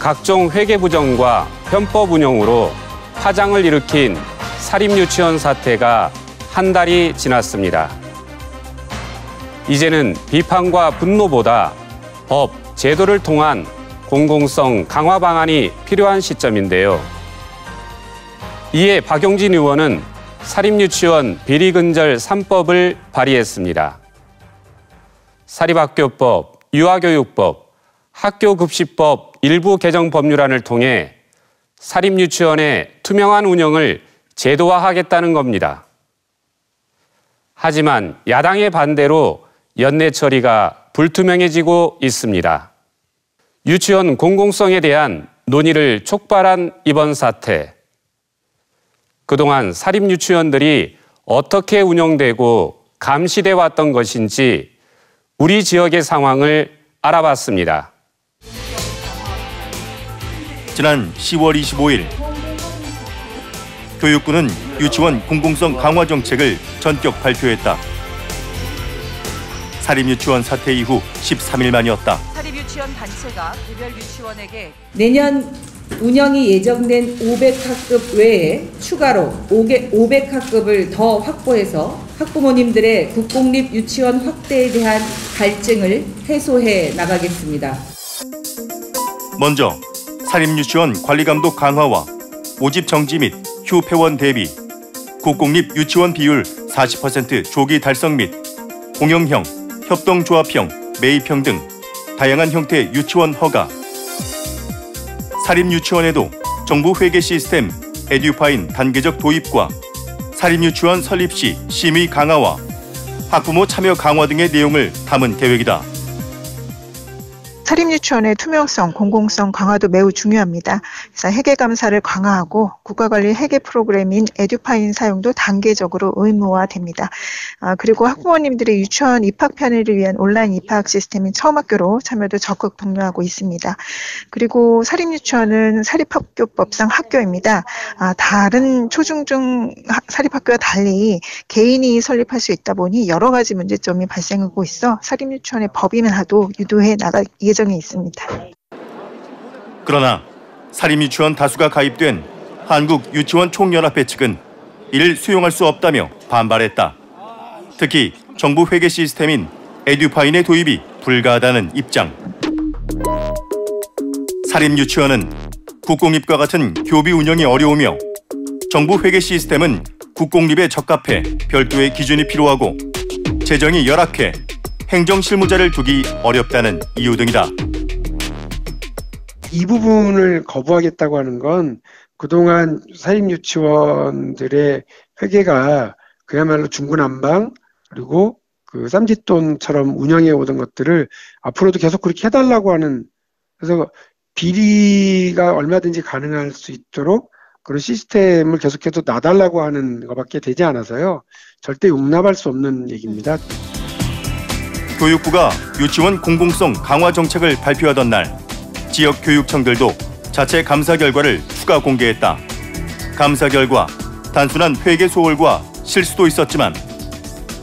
각종 회계 부정과 편법 운영으로 파장을 일으킨 사립유치원 사태가 한 달이 지났습니다. 이제는 비판과 분노보다 법, 제도를 통한 공공성 강화 방안이 필요한 시점인데요. 이에 박용진 의원은 사립유치원 비리근절 3법을 발의했습니다. 사립학교법, 유아교육법, 학교급식법 일부 개정 법률안을 통해 사립유치원의 투명한 운영을 제도화하겠다는 겁니다. 하지만 야당의 반대로 연내 처리가 불투명해지고 있습니다. 유치원 공공성에 대한 논의를 촉발한 이번 사태. 그동안 사립유치원들이 어떻게 운영되고 감시돼 왔던 것인지 우리 지역의 상황을 알아봤습니다. 지난 10월 25일 교육부는 유치원 공공성 강화 정책을 전격 발표했다. 사립유치원 사태 이후 13일 만이었다. 사립유치원 단체가 개별 유치원에게 내년 운영이 예정된 500학급 외에 추가로 500학급을 더 확보해서 학부모님들의 국공립 유치원 확대에 대한 갈증을 해소해 나가겠습니다. 먼저 사립유치원 관리감독 강화와 모집 정지 및 휴폐원 대비, 국공립 유치원 비율 40% 조기 달성 및 공영형, 협동조합형, 매입형 등 다양한 형태의 유치원 허가, 사립유치원에도 정부 회계 시스템 에듀파인 단계적 도입과 사립유치원 설립 시 심의 강화와 학부모 참여 강화 등의 내용을 담은 계획이다. 사립유치원의 투명성, 공공성 강화도 매우 중요합니다. 그래서 회계 감사를 강화하고 국가관리 회계 프로그램인 에듀파인 사용도 단계적으로 의무화됩니다. 그리고 학부모님들의 유치원 입학 편의를 위한 온라인 입학 시스템인 처음학교로 참여도 적극 독려하고 있습니다. 그리고 사립유치원은 사립학교법상 학교입니다. 다른 초중중 사립학교와 달리 개인이 설립할 수 있다 보니 여러 가지 문제점이 발생하고 있어 사립유치원의 법인화도 유도해 나갈 예정에 있습니다. 그러나 사립유치원 다수가 가입된 한국유치원총연합회 측은 이를 수용할 수 없다며 반발했다. 특히 정부 회계 시스템인 에듀파인의 도입이 불가하다는 입장. 사립유치원은 국공립과 같은 교비 운영이 어려우며 정부 회계 시스템은 국공립에 적합해 별도의 기준이 필요하고 재정이 열악해 행정실무자를 두기 어렵다는 이유 등이다. 이 부분을 거부하겠다고 하는 건 그동안 사립유치원들의 회계가 그야말로 중구난방 그리고 그 쌈짓돈처럼 운영해 오던 것들을 앞으로도 계속 그렇게 해달라고 하는, 그래서 비리가 얼마든지 가능할 수 있도록 그런 시스템을 계속해서 놔달라고 하는 것밖에 되지 않아서요. 절대 용납할 수 없는 얘기입니다. 교육부가 유치원 공공성 강화 정책을 발표하던 날 지역 교육청들도 자체 감사 결과를 추가 공개했다. 감사 결과 단순한 회계 소홀과 실수도 있었지만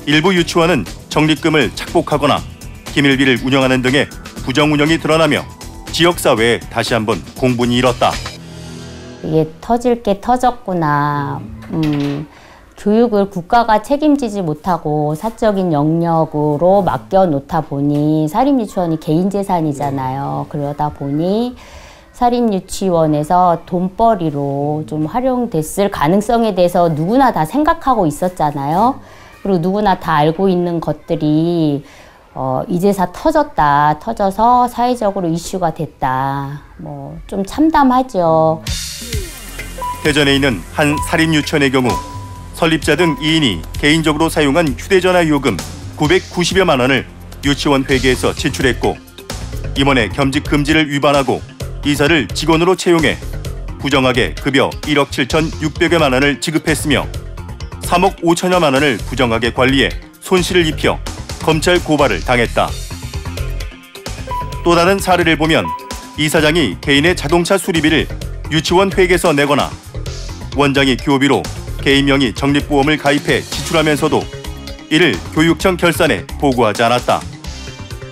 일부 유치원은 적립금을 착복하거나 기밀비를 운영하는 등의 부정 운영이 드러나며 지역사회에 다시 한번 공분이 일었다. 이게 터질 게 터졌구나. 교육을 국가가 책임지지 못하고 사적인 영역으로 맡겨놓다 보니 사립유치원이 개인 재산이잖아요. 그러다 보니 사립유치원에서 돈벌이로 좀 활용됐을 가능성에 대해서 누구나 다 생각하고 있었잖아요. 그리고 누구나 다 알고 있는 것들이 이제서 터졌다. 터져서 사회적으로 이슈가 됐다. 좀 참담하죠. 대전에 있는 한 사립유치원의 경우 설립자 등 2인이 개인적으로 사용한 휴대전화 요금 990여만 원을 유치원 회계에서 지출했고 임원의 겸직 금지를 위반하고 이사를 직원으로 채용해 부정하게 급여 1억 7,600여만 원을 지급했으며 3억 5천여만 원을 부정하게 관리해 손실을 입혀 검찰 고발을 당했다. 또 다른 사례를 보면 이사장이 개인의 자동차 수리비를 유치원 회계에서 내거나 원장이 교비로 개인 명의 적립보험을 가입해 지출하면서도 이를 교육청 결산에 보고하지 않았다.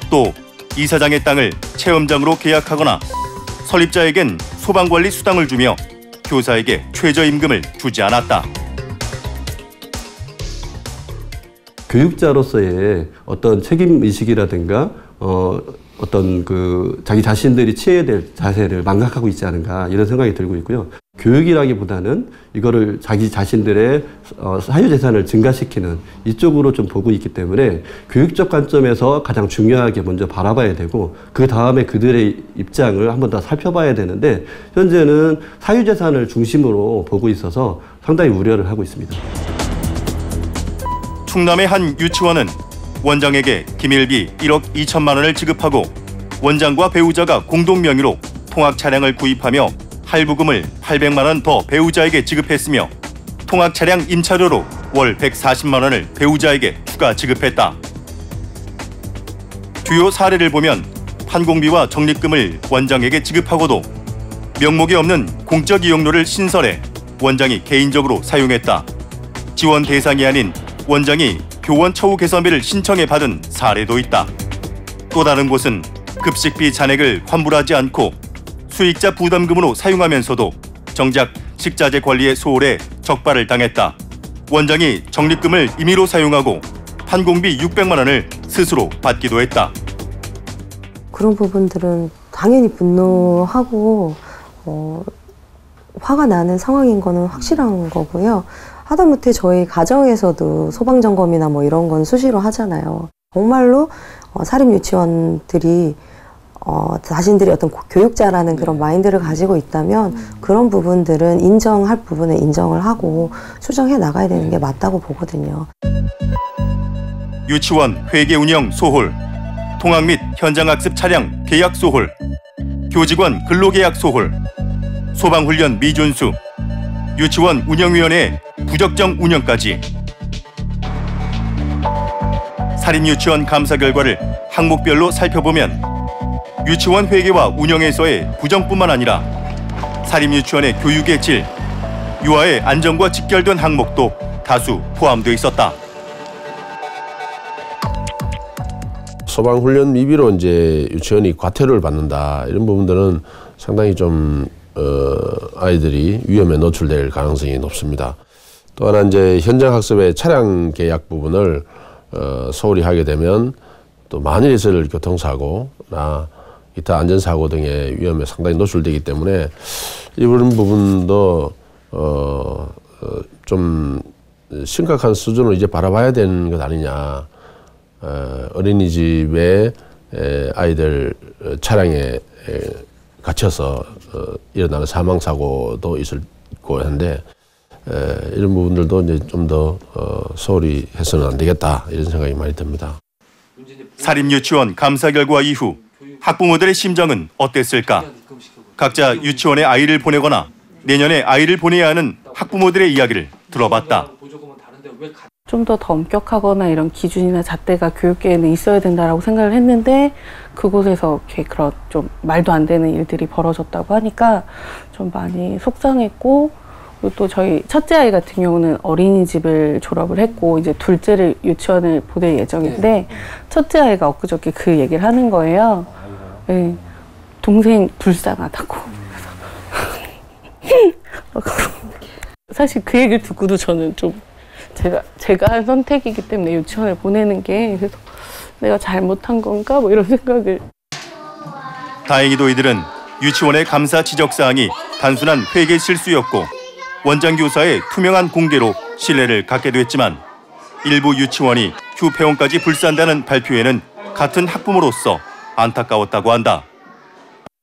또 이사장의 땅을 체험장으로 계약하거나 설립자에겐 소방관리 수당을 주며 교사에게 최저임금을 주지 않았다. 교육자로서의 어떤 책임의식이라든가 어떤 자기 자신들이 취해야 될 자세를 망각하고 있지 않은가 이런 생각이 들고 있고요. 교육이라기보다는 이거를 자기 자신들의 사유재산을 증가시키는 이쪽으로 좀 보고 있기 때문에 교육적 관점에서 가장 중요하게 먼저 바라봐야 되고 그 다음에 그들의 입장을 한번 더 살펴봐야 되는데 현재는 사유재산을 중심으로 보고 있어서 상당히 우려를 하고 있습니다. 충남의 한 유치원은 원장에게 기밀비 1억 2천만 원을 지급하고 원장과 배우자가 공동 명의로 통학 차량을 구입하며 할부금을 800만 원 더 배우자에게 지급했으며 통학 차량 임차료로 월 140만 원을 배우자에게 추가 지급했다. 주요 사례를 보면 판공비와 적립금을 원장에게 지급하고도 명목이 없는 공적 이용료를 신설해 원장이 개인적으로 사용했다. 지원 대상이 아닌 원장이 교원 처우 개선비를 신청해 받은 사례도 있다. 또 다른 곳은 급식비 잔액을 환불하지 않고 수익자 부담금으로 사용하면서도 정작 식자재 관리에 소홀해 적발을 당했다. 원장이 적립금을 임의로 사용하고 판공비 600만 원을 스스로 받기도 했다. 그런 부분들은 당연히 분노하고 화가 나는 상황인 거는 확실한 거고요. 하다못해 저희 가정에서도 소방점검이나 뭐 이런 건 수시로 하잖아요. 정말로 사립유치원들이 자신들이 어떤 교육자라는 그런 마인드를 가지고 있다면 그런 부분들은 인정할 부분에 인정을 하고 수정해 나가야 되는 게 맞다고 보거든요. 유치원 회계 운영 소홀, 통학 및 현장학습 차량 계약 소홀, 교직원 근로계약 소홀, 소방훈련 미준수, 유치원 운영위원회 부적정 운영까지. 사립유치원 감사 결과를 항목별로 살펴보면 유치원 회계와 운영에서의 부정뿐만 아니라 사립유치원의 교육의 질, 유아의 안전과 직결된 항목도 다수 포함되어 있었다. 소방훈련 미비로 이제 유치원이 과태료를 받는다 이런 부분들은 상당히 좀 아이들이 위험에 노출될 가능성이 높습니다. 또 하나 이제 현장 학습의 차량 계약 부분을 소홀히 하게 되면 또 만일 있을 교통사고나 기타 안전사고 등의 위험에 상당히 노출되기 때문에 이런 부분도 좀 심각한 수준으로 이제 바라봐야 되는 것 아니냐. 어린이집에 아이들 차량에 갇혀서 일어나는 사망사고도 있고 한데 이런 부분들도 이제 좀 더 소홀히 해서는 안 되겠다 이런 생각이 많이 듭니다. 사립유치원 감사 결과 이후 학부모들의 심정은 어땠을까? 각자 유치원에 아이를 보내거나 내년에 아이를 보내야 하는 학부모들의 이야기를 들어봤다. 좀 더 엄격하거나 이런 기준이나 잣대가 교육계에는 있어야 된다라고 생각을 했는데 그곳에서 그런 좀 말도 안 되는 일들이 벌어졌다고 하니까 좀 많이 속상했고, 그리고 또 저희 첫째 아이 같은 경우는 어린이집을 졸업을 했고 이제 둘째를 유치원을 보낼 예정인데 첫째 아이가 엊그저께 그 얘기를 하는 거예요. 네, 동생 불쌍하다고. 사실 그 얘기를 듣고도 저는 좀 제가 한 선택이기 때문에 유치원을 보내는 게 그래서 내가 잘못한 건가 뭐 이런 생각을. 다행히도 이들은 유치원의 감사 지적사항이 단순한 회계 실수였고 원장 교사의 투명한 공개로 신뢰를 갖게 됐지만 일부 유치원이 휴폐원까지 불산다는 발표에는 같은 학부모로서 안타까웠다고 한다.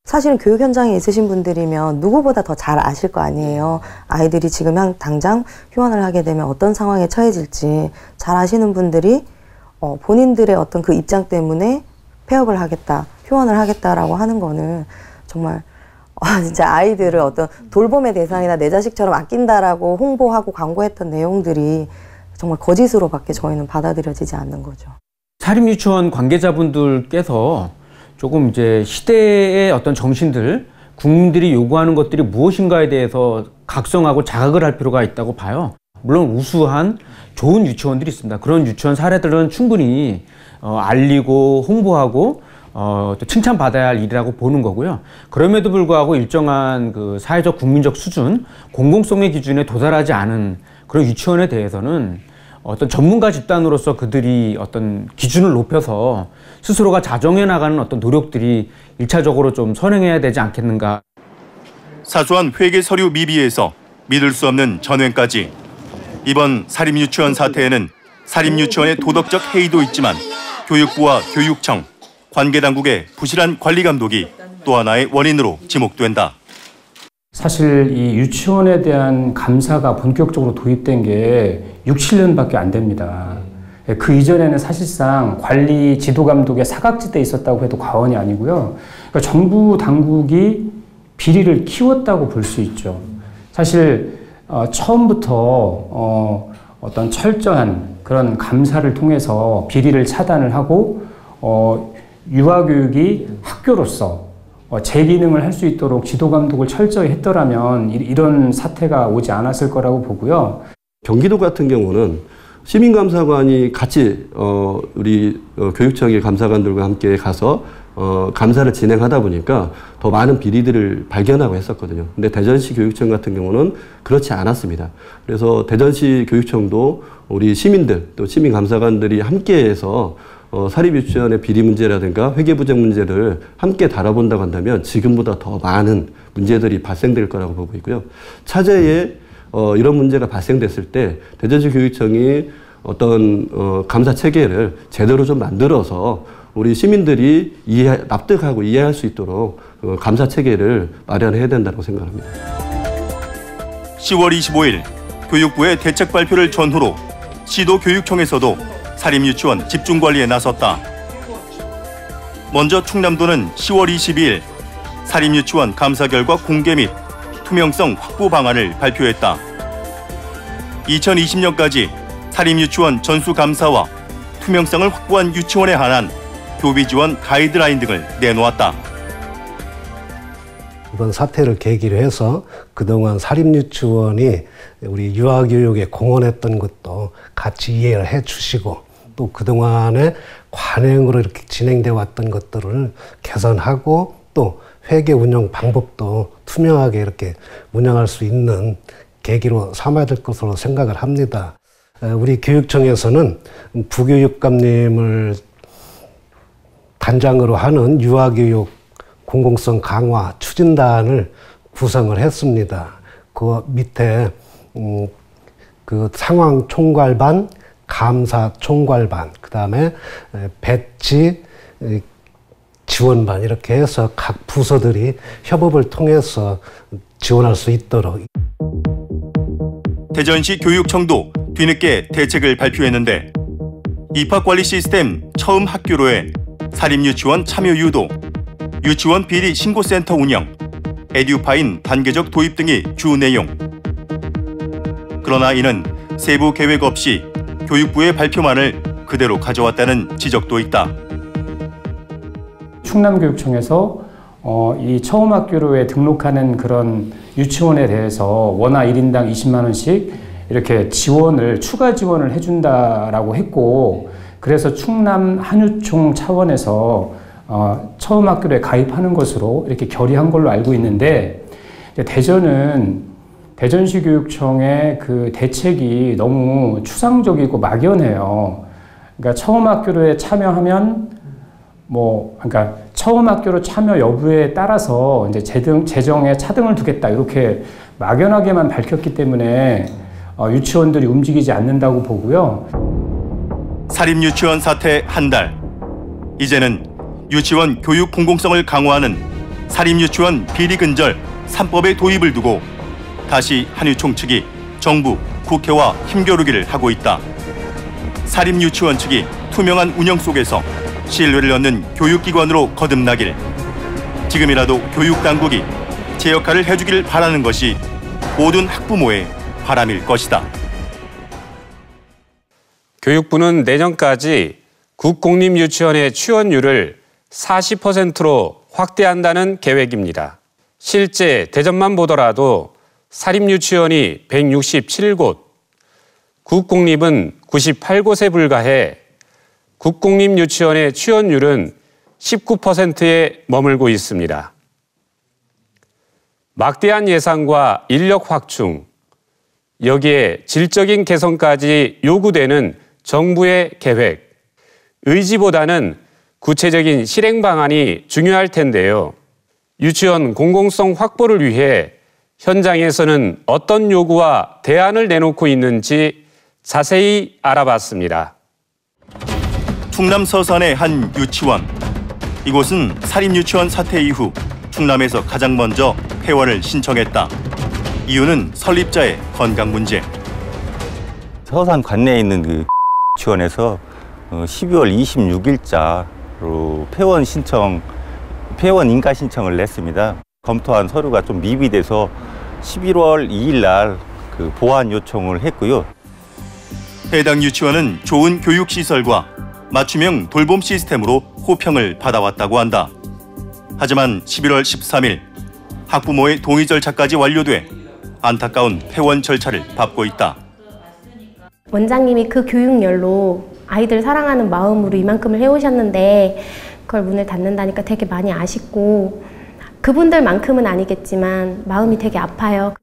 사실은 교육 현장에 있으신 분들이면 누구보다 더 잘 아실 거 아니에요. 아이들이 지금 당장 휴원을 하게 되면 어떤 상황에 처해질지 잘 아시는 분들이 본인들의 어떤 그 입장 때문에 폐업을 하겠다, 휴원을 하겠다라고 하는 거는 정말 진짜 아이들을 어떤 돌봄의 대상이나 내 자식처럼 아낀다라고 홍보하고 광고했던 내용들이 정말 거짓으로밖에 저희는 받아들여지지 않는 거죠. 사립유치원 관계자분들께서 조금 이제 시대의 어떤 정신들, 국민들이 요구하는 것들이 무엇인가에 대해서 각성하고 자각을 할 필요가 있다고 봐요. 물론 우수한 좋은 유치원들이 있습니다. 그런 유치원 사례들은 충분히 알리고 홍보하고 또 칭찬받아야 할 일이라고 보는 거고요. 그럼에도 불구하고 일정한 그 사회적 국민적 수준, 공공성의 기준에 도달하지 않은 그런 유치원에 대해서는 어떤 전문가 집단으로서 그들이 어떤 기준을 높여서 스스로가 자정해 나가는 어떤 노력들이 1차적으로 좀 선행해야 되지 않겠는가. 사소한 회계 서류 미비에서 믿을 수 없는 전횡까지 이번 사립유치원 사태에는 사립유치원의 도덕적 해이도 있지만 교육부와 교육청, 관계당국의 부실한 관리 감독이 또 하나의 원인으로 지목된다. 사실 이 유치원에 대한 감사가 본격적으로 도입된 게 6, 7년밖에 안 됩니다. 그 이전에는 사실상 관리 지도 감독의 사각지대에 있었다고 해도 과언이 아니고요. 그러니까 정부 당국이 비리를 키웠다고 볼 수 있죠. 사실 처음부터 어떤 철저한 그런 감사를 통해서 비리를 차단을 하고 유아교육이 학교로서 제 기능을 할 수 있도록 지도 감독을 철저히 했더라면 이런 사태가 오지 않았을 거라고 보고요. 경기도 같은 경우는 시민감사관이 같이 우리 교육청의 감사관들과 함께 가서 감사를 진행하다 보니까 더 많은 비리들을 발견하고 했었거든요. 근데 대전시 교육청 같은 경우는 그렇지 않았습니다. 그래서 대전시 교육청도 우리 시민들 또 시민감사관들이 함께해서 사립유치원의 비리 문제라든가 회계부정 문제를 함께 다뤄본다고 한다면 지금보다 더 많은 문제들이 발생될 거라고 보고 있고요. 차제에 이런 문제가 발생됐을 때 대전시 교육청이 어떤 감사 체계를 제대로 좀 만들어서 우리 시민들이 납득하고 이해할 수 있도록 감사 체계를 마련해야 된다고 생각합니다. 10월 25일 교육부의 대책 발표를 전후로 시도교육청에서도 사립유치원 집중관리에 나섰다. 먼저 충남도는 10월 22일 사립유치원 감사 결과 공개 및 투명성 확보 방안을 발표했다. 2020년까지 사립유치원 전수감사와 투명성을 확보한 유치원에 한한 교비 지원 가이드라인 등을 내놓았다. 이번 사태를 계기로 해서 그동안 사립유치원이 우리 유아교육에 공헌했던 것도 같이 이해를 해주시고 또 그동안에 관행으로 이렇게 진행되어 왔던 것들을 개선하고 또 회계 운영 방법도 투명하게 이렇게 운영할 수 있는 계기로 삼아야 될 것으로 생각을 합니다. 우리 교육청에서는 부교육감님을 단장으로 하는 유아교육 공공성 강화 추진단을 구성을 했습니다. 그 밑에 그 상황 총괄반, 감사 총괄반, 그 다음에 배치 지원반 이렇게 해서 각 부서들이 협업을 통해서 지원할 수 있도록. 대전시 교육청도 뒤늦게 대책을 발표했는데 입학관리 시스템 처음 학교로의 사립유치원 참여 유도, 유치원 비리 신고센터 운영, 에듀파인 단계적 도입 등이 주 내용. 그러나 이는 세부 계획 없이 교육부의 발표만을 그대로 가져왔다는 지적도 있다. 충남교육청에서 이 처음 학교로에 등록하는 그런 유치원에 대해서 원화 1인당 20만 원씩 이렇게 지원을 추가 지원을 해준다라고 했고, 그래서 충남 한유총 차원에서 처음 학교로에 가입하는 것으로 이렇게 결의한 걸로 알고 있는데, 대전은 대전시 교육청의 그 대책이 너무 추상적이고 막연해요. 그러니까 처음 학교로에 참여하면 그러니까 처음 학교로 참여 여부에 따라서 이제 재정에 차등을 두겠다 이렇게 막연하게만 밝혔기 때문에 유치원들이 움직이지 않는다고 보고요. 사립유치원 사태 한 달. 이제는 유치원 교육 공공성을 강화하는 사립유치원 비리 근절 3법의 도입을 두고 다시 한유총 측이 정부, 국회와 힘겨루기를 하고 있다. 사립유치원 측이 투명한 운영 속에서 신뢰를 얻는 교육기관으로 거듭나길, 지금이라도 교육당국이 제 역할을 해주길 바라는 것이 모든 학부모의 바람일 것이다. 교육부는 내년까지 국공립유치원의 취원율을 40%로 확대한다는 계획입니다. 실제 대전만 보더라도 사립유치원이 167곳, 국공립은 98곳에 불과해 국공립유치원의 취원율은 19%에 머물고 있습니다. 막대한 예산과 인력 확충, 여기에 질적인 개선까지 요구되는 정부의 계획, 의지보다는 구체적인 실행 방안이 중요할 텐데요. 유치원 공공성 확보를 위해 현장에서는 어떤 요구와 대안을 내놓고 있는지 자세히 알아봤습니다. 충남 서산의 한 유치원. 이곳은 사립유치원 사태 이후 충남에서 가장 먼저 폐원을 신청했다. 이유는 설립자의 건강 문제. 서산 관내에 있는 그 유치원에서 12월 26일자로 폐원 인가 신청을 냈습니다. 검토한 서류가 좀 미비돼서 11월 2일 날 그 보완 요청을 했고요. 해당 유치원은 좋은 교육시설과 맞춤형 돌봄 시스템으로 호평을 받아왔다고 한다. 하지만 11월 13일 학부모의 동의 절차까지 완료돼 안타까운 폐원 절차를 밟고 있다. 원장님이 그 교육열로 아이들 사랑하는 마음으로 이만큼을 해오셨는데 그걸 문을 닫는다니까 되게 많이 아쉽고 그분들만큼은 아니겠지만 마음이 되게 아파요.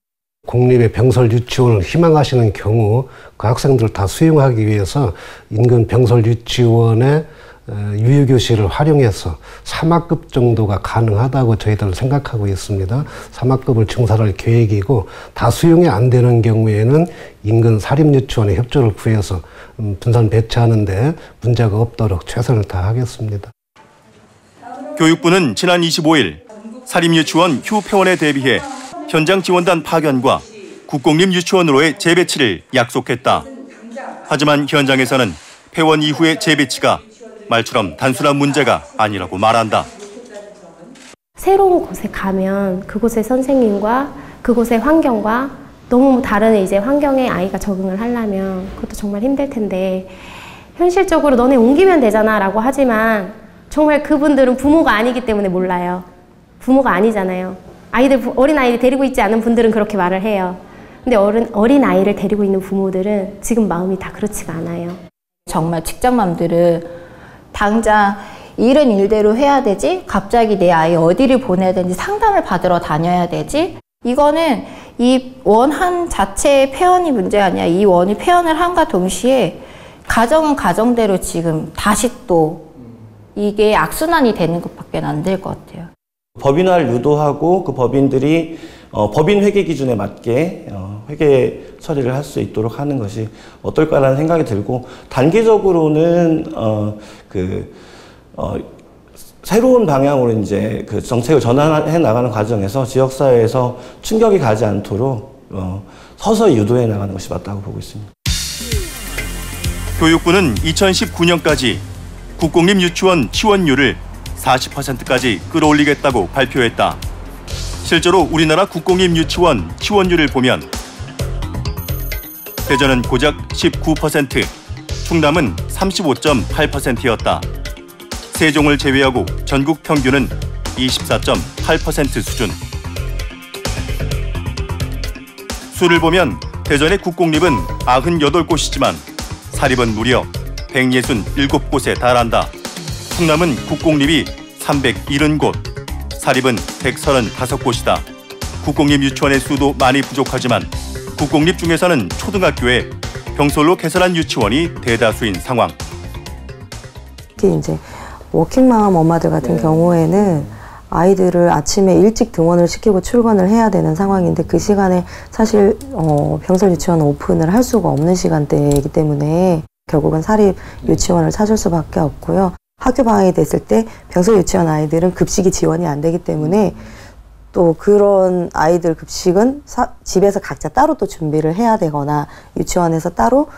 공립의 병설 유치원을 희망하시는 경우 그 학생들을 다 수용하기 위해서 인근 병설 유치원의 유휴교실을 활용해서 3학급 정도가 가능하다고 저희들 생각하고 있습니다. 3학급을 증설할 계획이고 다 수용이 안 되는 경우에는 인근 사립유치원에 협조를 구해서 분산 배치하는 데 문제가 없도록 최선을 다하겠습니다. 교육부는 지난 25일 사립유치원 휴폐원에 대비해 현장 지원단 파견과 국공립 유치원으로의 재배치를 약속했다. 하지만 현장에서는 폐원 이후의 재배치가 말처럼 단순한 문제가 아니라고 말한다. 새로운 곳에 가면 그곳의 선생님과 그곳의 환경과 너무 다른 이제 환경에 아이가 적응을 하려면 그것도 정말 힘들 텐데 현실적으로 너네 옮기면 되잖아 라고 하지만 정말 그분들은 부모가 아니기 때문에 몰라요. 부모가 아니잖아요. 어린아이를 데리고 있지 않은 분들은 그렇게 말을 해요. 근데 어린아이를 데리고 있는 부모들은 지금 마음이 다 그렇지가 않아요. 정말 직장맘들은 당장 일은 일대로 해야 되지, 갑자기 내 아이 어디를 보내야 되는지 상담을 받으러 다녀야 되지. 이거는 이 원 한 자체의 폐원이 문제가 아니라 이 원이 폐원을 함과 동시에 가정은 가정대로 지금 다시 또 이게 악순환이 되는 것밖에 안 될 것 같아요. 법인화를 유도하고 그 법인들이 법인 회계 기준에 맞게 회계 처리를 할 수 있도록 하는 것이 어떨까라는 생각이 들고 단기적으로는 새로운 방향으로 이제 그 정책을 전환해 나가는 과정에서 지역사회에서 충격이 가지 않도록 서서히 유도해 나가는 것이 맞다고 보고 있습니다. 교육부는 2019년까지 국공립 유치원 지원율을 40%까지 끌어올리겠다고 발표했다. 실제로 우리나라 국공립 유치원 지원율을 보면 대전은 고작 19%, 충남은 35.8%였다. 세종을 제외하고 전국 평균은 24.8% 수준. 수를 보면 대전의 국공립은 98곳이지만 사립은 무려 167곳에 달한다. 충남은 국공립이 370곳, 사립은 135곳이다. 국공립 유치원의 수도 많이 부족하지만 국공립 중에서는 초등학교에 병설로 개설한 유치원이 대다수인 상황. 특히 이제 워킹맘 엄마들 같은 경우에는 아이들을 아침에 일찍 등원을 시키고 출근을 해야 되는 상황인데 그 시간에 사실 병설 유치원 오픈을 할 수가 없는 시간대이기 때문에 결국은 사립 유치원을 찾을 수밖에 없고요. 학교 방학이 됐을 때 병설 유치원 아이들은 급식이 지원이 안 되기 때문에 또 그런 아이들 급식은 집에서 각자 따로 또 준비를 해야 되거나 유치원에서 따로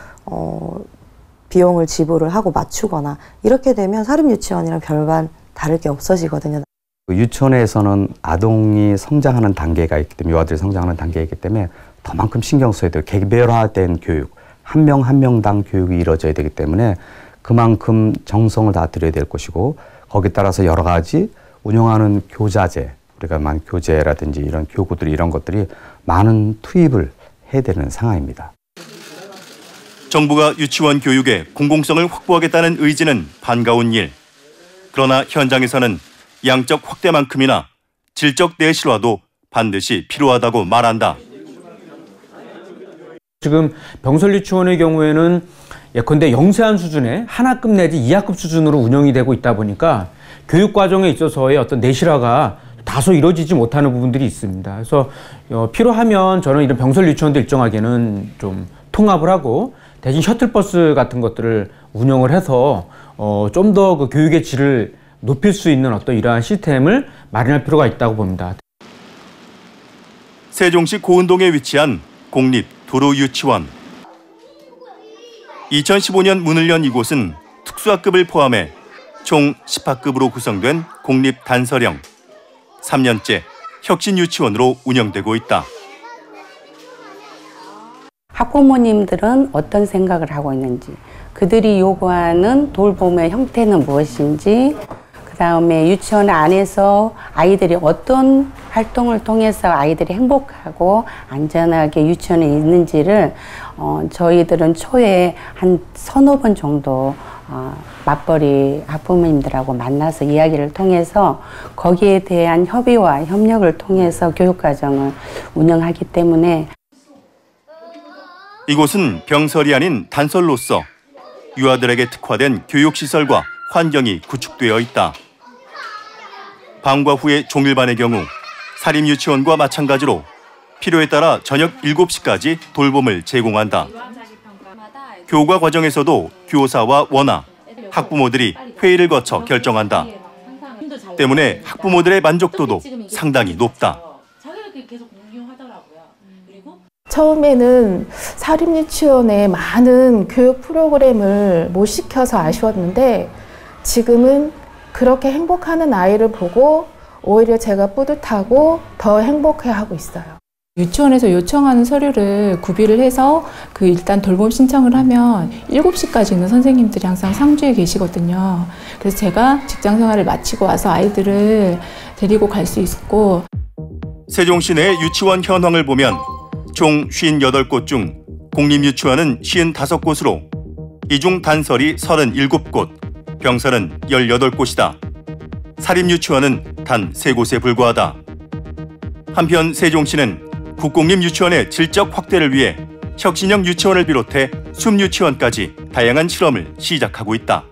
비용을 지불을 하고 맞추거나 이렇게 되면 사립 유치원이랑 별반 다를 게 없어지거든요. 유치원에서는 아동이 성장하는 단계가 있기 때문에 유아들이 성장하는 단계이기 때문에 더만큼 신경 써야 돼요. 개별화된 교육, 한 명 한 명당 교육이 이루어져야 되기 때문에 그만큼 정성을 다 들여야 될 것이고 거기에 따라서 여러 가지 운영하는 교자재, 우리가 교재라든지 이런 교구들이 이런 것들이 많은 투입을 해야 되는 상황입니다. 정부가 유치원 교육의 공공성을 확보하겠다는 의지는 반가운 일. 그러나 현장에서는 양적 확대만큼이나 질적 내실화도 반드시 필요하다고 말한다. 지금 병설 유치원의 경우에는 예컨대 영세한 수준의 한학급 내지 2학급 수준으로 운영이 되고 있다 보니까 교육 과정에 있어서의 어떤 내실화가 다소 이루어지지 못하는 부분들이 있습니다. 그래서 필요하면 저는 이런 병설 유치원도 일정하게는 좀 통합을 하고 대신 셔틀버스 같은 것들을 운영을 해서 좀 더 그 교육의 질을 높일 수 있는 어떤 이러한 시스템을 마련할 필요가 있다고 봅니다. 세종시 고은동에 위치한 공립도로유치원. 2015년 문을 연 이곳은 특수학급을 포함해 총 10학급으로 구성된 공립단설형 3년째 혁신유치원으로 운영되고 있다. 학부모님들은 어떤 생각을 하고 있는지, 그들이 요구하는 돌봄의 형태는 무엇인지, 그 다음에 유치원 안에서 아이들이 어떤 활동을 통해서 아이들이 행복하고 안전하게 유치원에 있는지를 저희들은 초에 한 서너 번 정도 맞벌이 학부모님들하고 만나서 이야기를 통해서 거기에 대한 협의와 협력을 통해서 교육과정을 운영하기 때문에 이곳은 병설이 아닌 단설로서 유아들에게 특화된 교육시설과 환경이 구축되어 있다. 방과 후의 종일반의 경우 사립유치원과 마찬가지로 필요에 따라 저녁 7시까지 돌봄을 제공한다. 교과 과정에서도 교사와 원아, 학부모들이 회의를 거쳐 결정한다. 때문에 학부모들의 만족도도 상당히 높다. 처음에는 사립유치원에 많은 교육 프로그램을 못 시켜서 아쉬웠는데 지금은 그렇게 행복하는 아이를 보고 오히려 제가 뿌듯하고 더 행복해하고 있어요. 유치원에서 요청하는 서류를 구비를 해서 일단 돌봄 신청을 하면 7시까지는 선생님들이 항상 상주에 계시거든요. 그래서 제가 직장 생활을 마치고 와서 아이들을 데리고 갈 수 있고. 세종시 내 유치원 현황을 보면 총 58곳 중 공립유치원은 55곳으로 이 중 단설이 37곳, 병설은 18곳이다. 사립유치원은 단 3곳에 불과하다. 한편 세종시는 국공립유치원의 질적 확대를 위해 혁신형 유치원을 비롯해 숲유치원까지 다양한 실험을 시작하고 있다.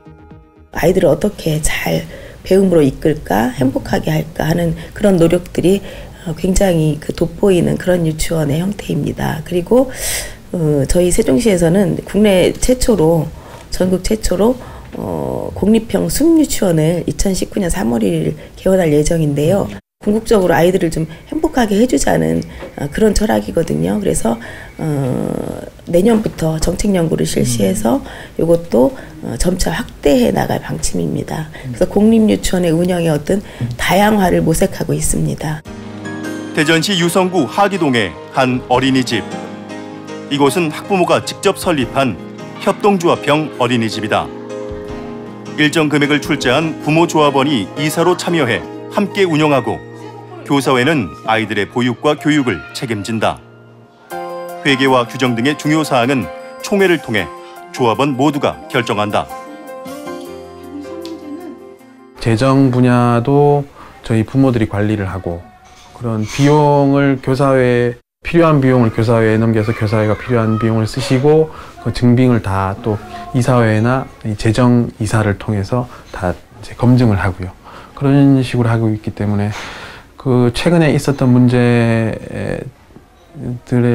아이들을 어떻게 잘 배움으로 이끌까, 행복하게 할까 하는 그런 노력들이 굉장히 돋보이는 그런 유치원의 형태입니다. 그리고 저희 세종시에서는 국내 최초로, 전국 최초로 공립형 숲유치원을 2019년 3월 1일 개원할 예정인데요. 궁극적으로 아이들을 좀 행복하게 해주자는 그런 철학이거든요. 그래서 내년부터 정책 연구를 실시해서 이것도 점차 확대해 나갈 방침입니다. 그래서 공립유치원의 운영의 어떤 다양화를 모색하고 있습니다. 대전시 유성구 하기동의 한 어린이집. 이곳은 학부모가 직접 설립한 협동조합형 어린이집이다. 일정 금액을 출자한 부모조합원이 이사로 참여해 함께 운영하고 교사회는 아이들의 보육과 교육을 책임진다. 회계와 규정 등의 중요 사항은 총회를 통해 조합원 모두가 결정한다. 재정 분야도 저희 부모들이 관리를 하고 그런 비용을 교사회에 필요한 비용을 교사회에 넘겨서 교사회가 필요한 비용을 쓰시고 그 증빙을 다 또 이사회나 재정 이사를 통해서 다 이제 검증을 하고요. 그런 식으로 하고 있기 때문에 그 최근에 있었던 문제들에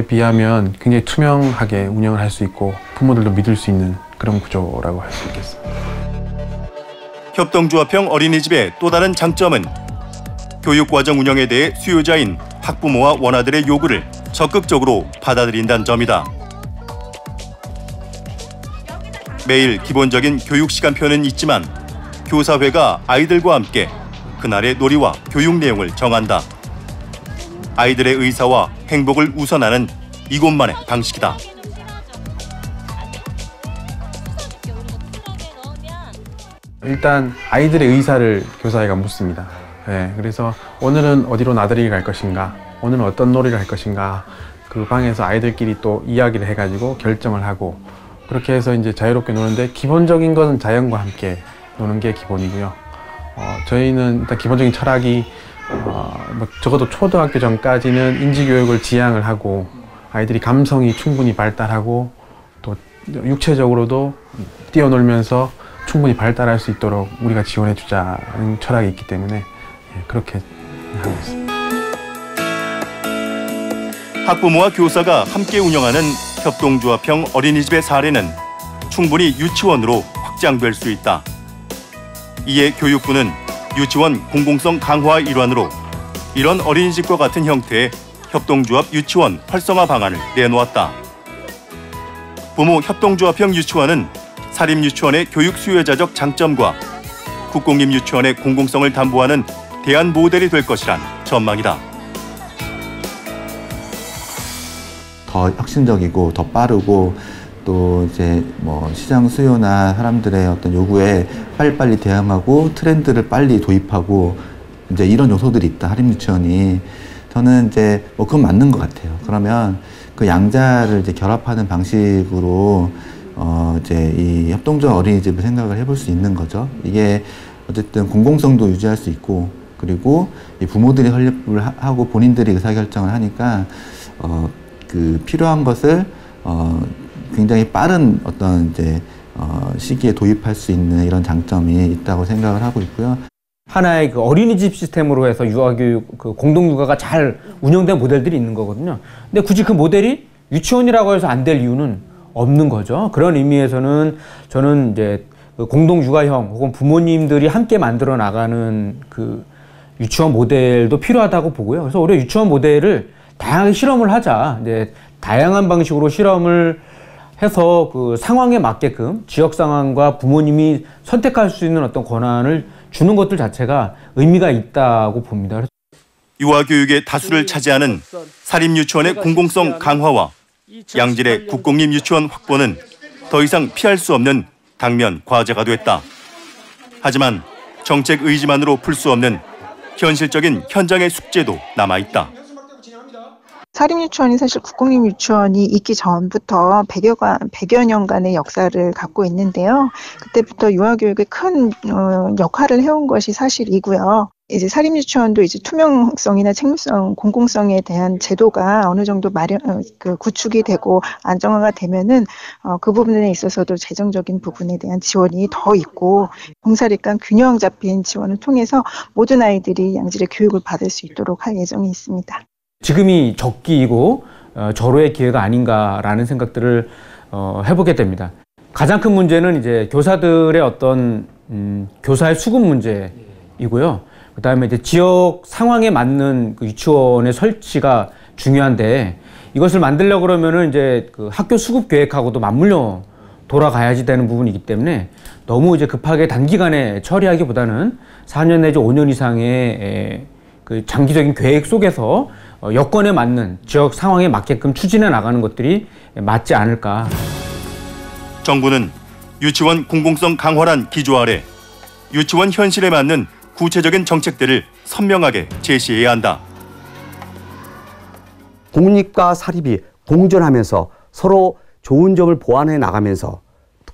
비하면 굉장히 투명하게 운영을 할 수 있고 부모들도 믿을 수 있는 그런 구조라고 할 수 있겠습니다. 협동조합형 어린이집의 또 다른 장점은 교육과정 운영에 대해 수요자인 학부모와 원아들의 요구를 적극적으로 받아들인다는 점이다. 매일 기본적인 교육 시간표는 있지만 교사회가 아이들과 함께 그날의 놀이와 교육 내용을 정한다. 아이들의 의사와 행복을 우선하는 이곳만의 방식이다. 일단 아이들의 의사를 교사회가 묻습니다. 네, 그래서 오늘은 어디로 나들이 갈 것인가, 오늘은 어떤 놀이를 할 것인가, 그 방에서 아이들끼리 또 이야기를 해가지고 결정을 하고 그렇게 해서 이제 자유롭게 노는데 기본적인 것은 자연과 함께 노는 게 기본이고요. 저희는 일단 기본적인 철학이 뭐 적어도 초등학교 전까지는 인지교육을 지향을 하고 아이들이 감성이 충분히 발달하고 또 육체적으로도 뛰어놀면서 충분히 발달할 수 있도록 우리가 지원해 주자는 철학이 있기 때문에 그렇게 하고 있습니다. 학부모와 교사가 함께 운영하는 협동조합형 어린이집의 사례는 충분히 유치원으로 확장될 수 있다. 이에 교육부는 유치원 공공성 강화 일환으로 이런 어린이집과 같은 형태의 협동조합 유치원 활성화 방안을 내놓았다. 부모 협동조합형 유치원은 사립유치원의 교육 수요자적 장점과 국공립유치원의 공공성을 담보하는 대안 모델이 될 것이란 전망이다. 더 혁신적이고 더 빠르고 또 이제 뭐 시장 수요나 사람들의 어떤 요구에 빨리빨리 대응하고 트렌드를 빨리 도입하고 이제 이런 요소들이 있다. 사립유치원이 저는 이제 뭐 그건 맞는 것 같아요. 그러면 그 양자를 이제 결합하는 방식으로 이제 이 협동조합 어린이집을 생각을 해볼 수 있는 거죠. 이게 어쨌든 공공성도 유지할 수 있고 그리고 이 부모들이 설립을 하고 본인들이 의사결정을 하니까 그 필요한 것을 굉장히 빠른 어떤 이제 시기에 도입할 수 있는 이런 장점이 있다고 생각을 하고 있고요. 하나의 그 어린이집 시스템으로 해서 유아교육, 그 공동육아가 잘 운영된 모델들이 있는 거거든요. 근데 굳이 그 모델이 유치원이라고 해서 안 될 이유는 없는 거죠. 그런 의미에서는 저는 이제 그 공동육아형 혹은 부모님들이 함께 만들어 나가는 그 유치원 모델도 필요하다고 보고요. 그래서 우리가 유치원 모델을 다양하게 실험을 하자. 이제 다양한 방식으로 실험을 해서 그 상황에 맞게끔 지역 상황과 부모님이 선택할 수 있는 어떤 권한을 주는 것들 자체가 의미가 있다고 봅니다. 유아교육의 다수를 차지하는 사립유치원의 공공성 강화와 양질의 국공립유치원 확보는 더 이상 피할 수 없는 당면 과제가 됐다. 하지만 정책 의지만으로 풀 수 없는 현실적인 현장의 숙제도 남아있다. 사립유치원이 사실 국공립유치원이 있기 전부터 100여 년간의 역사를 갖고 있는데요. 그때부터 유아교육에 큰 역할을 해온 것이 사실이고요. 이제 사립유치원도 이제 투명성이나 책임성, 공공성에 대한 제도가 어느 정도 구축이 되고 안정화가 되면은 그 부분에 있어서도 재정적인 부분에 대한 지원이 더 있고 공사립 간 균형 잡힌 지원을 통해서 모든 아이들이 양질의 교육을 받을 수 있도록 할 예정이 있습니다. 지금이 적기이고 절호의 기회가 아닌가라는 생각들을 해보게 됩니다. 가장 큰 문제는 이제 교사들의 어떤 교사의 수급 문제이고요. 그다음에 이제 지역 상황에 맞는 그 유치원의 설치가 중요한데 이것을 만들려고 그러면은 이제 그 학교 수급 계획하고도 맞물려 돌아가야지 되는 부분이기 때문에 너무 이제 급하게 단기간에 처리하기보다는 4년 내지 5년 이상의 그 장기적인 계획 속에서 여건에 맞는 지역 상황에 맞게끔 추진해 나가는 것들이 맞지 않을까. 정부는 유치원 공공성 강화란 기조 아래 유치원 현실에 맞는 구체적인 정책들을 선명하게 제시해야 한다. 공립과 사립이 공존하면서 서로 좋은 점을 보완해 나가면서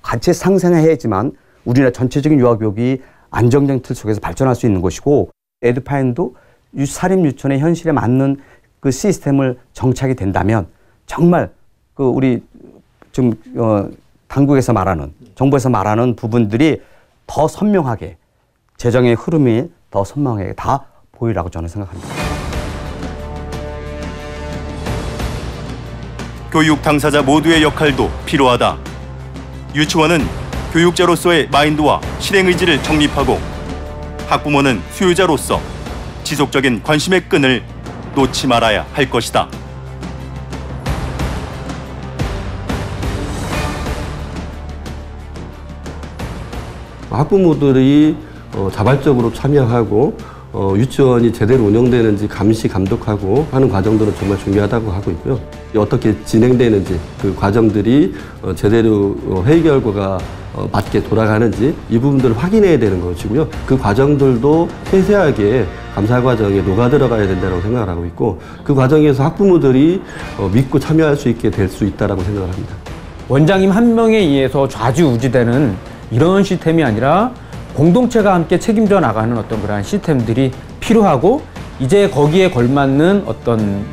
같이 상생해야지만 우리나라 전체적인 유아교육이 안정적인 틀 속에서 발전할 수 있는 것이고 에듀파인도 사립유치원의 현실에 맞는 그 시스템을 정착이 된다면 정말 그 우리 지금 당국에서 말하는 정부에서 말하는 부분들이 더 선명하게 재정의 흐름이 더 선명하게 다 보이라고 저는 생각합니다. 교육 당사자 모두의 역할도 필요하다. 유치원은 교육자로서의 마인드와 실행 의지를 정립하고 학부모는 수요자로서 지속적인 관심의 끈을 놓지 말아야 할 것이다. 학부모들이 자발적으로 참여하고 유치원이 제대로 운영되는지 감시 감독하고 하는 과정들은 정말 중요하다고 하고 있고요. 어떻게 진행되는지 그 과정들이 제대로 회의 결과가 맞게 돌아가는지 이 부분들을 확인해야 되는 것이고요. 그 과정들도 세세하게 감사 과정에 녹아들어가야 된다고 생각을 하고 있고 그 과정에서 학부모들이 믿고 참여할 수 있게 될 수 있다고 생각을 합니다. 원장님 한 명에 의해서 좌지우지되는 이런 시스템이 아니라 공동체가 함께 책임져 나가는 어떤 그러한 시스템들이 필요하고 이제 거기에 걸맞는 어떤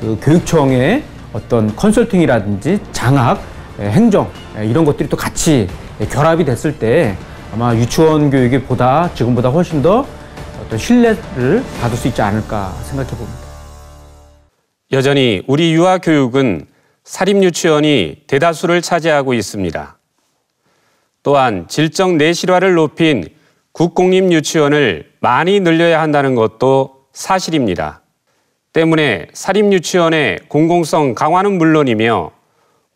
그 교육청의 어떤 컨설팅이라든지 장학, 행정 이런 것들이 또 같이 결합이 됐을 때 아마 유치원 교육이 지금보다 훨씬 더 어떤 신뢰를 받을 수 있지 않을까 생각해 봅니다. 여전히 우리 유아교육은 사립유치원이 대다수를 차지하고 있습니다. 또한 질적 내실화를 높인 국공립유치원을 많이 늘려야 한다는 것도 사실입니다. 때문에 사립유치원의 공공성 강화는 물론이며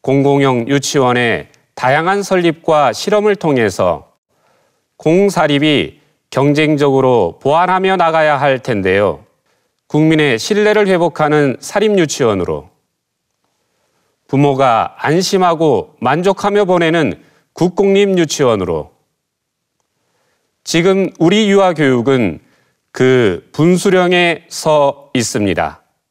공공형 유치원의 다양한 설립과 실험을 통해서 공사립이 경쟁적으로 보완하며 나가야 할 텐데요. 국민의 신뢰를 회복하는 사립유치원으로 부모가 안심하고 만족하며 보내는 국공립유치원으로 지금 우리 유아교육은 그 분수령에 서 있습니다.